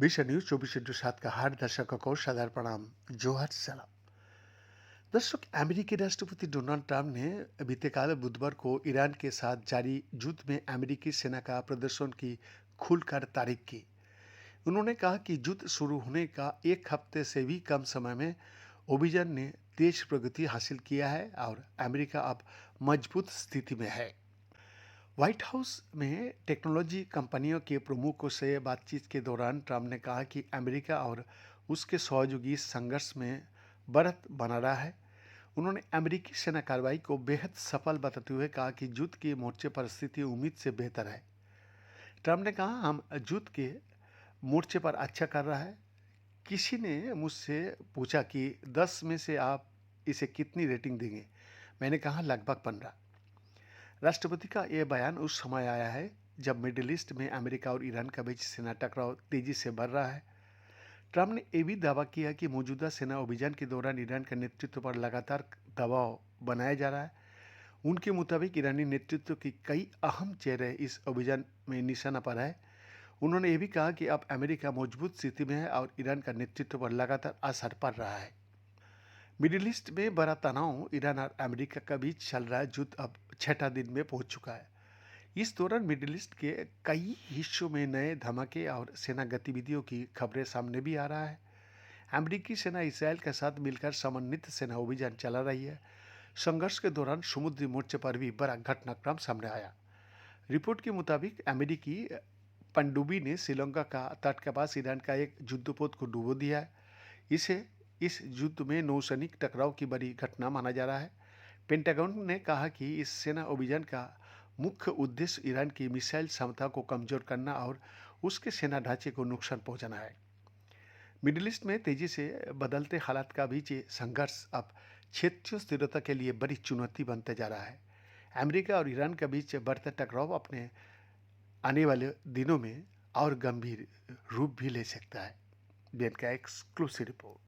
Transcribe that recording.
विश्व न्यूज 24/7 का हर दर्शकों को सादर प्रणाम, जोहर सलाम। दर्शक, अमेरिकी राष्ट्रपति डोनाल्ड ट्रंप ने बीते काल बुधवार को ईरान के साथ जारी युद्ध में अमेरिकी सेना का प्रदर्शन की खुलकर तारीफ की। उन्होंने कहा कि युद्ध शुरू होने का एक हफ्ते से भी कम समय में अभियान ने तेज प्रगति हासिल किया है और अमेरिका अब मजबूत स्थिति में है। व्हाइट हाउस में टेक्नोलॉजी कंपनियों के प्रमुखों से बातचीत के दौरान ट्रंप ने कहा कि अमेरिका और उसके सहयोगी इस संघर्ष में बढ़त बना रहा है। उन्होंने अमेरिकी सेना कार्रवाई को बेहद सफल बताते हुए कहा कि युद्ध के मोर्चे पर स्थिति उम्मीद से बेहतर है। ट्रंप ने कहा, हम युद्ध के मोर्चे पर अच्छा कर रहा है। किसी ने मुझसे पूछा कि 10 में से आप इसे कितनी रेटिंग देंगे। मैंने कहा लगभग 15। राष्ट्रपति का यह बयान उस समय आया है जब मिडिल ईस्ट में अमेरिका और ईरान के बीच सेना टकराव तेजी से बढ़ रहा है। ट्रंप ने यह भी दावा किया कि मौजूदा सेना अभियान के दौरान ईरान के नेतृत्व पर लगातार दबाव बनाया जा रहा है। उनके मुताबिक ईरानी नेतृत्व के कई अहम चेहरे इस अभियान में निशाना पर है। उन्होंने यह भी कहा कि अब अमेरिका मजबूत स्थिति में है और ईरान का नेतृत्व पर लगातार असर पड़ रहा है। मिडिल ईस्ट में बड़ा तनाव ईरान और अमेरिका के बीच चल रहा युद्ध अब 6ठा दिन में पहुंच चुका है। इस दौरान मिडिल ईस्ट के कई हिस्सों में नए धमाके और सेना गतिविधियों की खबरें सामने भी आ रहा है। अमेरिकी सेना इसराइल के साथ मिलकर समन्वित सेना अभियान चला रही है। संघर्ष के दौरान समुद्री मोर्चे पर भी बड़ा घटनाक्रम सामने आया। रिपोर्ट के मुताबिक अमेरिकी पनडुब्बी ने श्रीलंका का तट के पास ईरान का एक युद्धपोत को डुबो दिया है। इसे इस युद्ध में नौसैनिक टकराव की बड़ी घटना माना जा रहा है। पेंटागन ने कहा कि इस सेना अभियान का मुख्य उद्देश्य ईरान की मिसाइल क्षमता को कमजोर करना और उसके सेना ढांचे को नुकसान पहुंचाना है। मिडिल ईस्ट में तेजी से बदलते हालात का बीच ये संघर्ष अब क्षेत्रीय स्थिरता के लिए बड़ी चुनौती बनते जा रहा है। अमेरिका और ईरान के बीच बढ़ते टकराव अपने आने वाले दिनों में और गंभीर रूप भी ले सकता है। बीएन का एक्सक्लूसिव रिपोर्ट।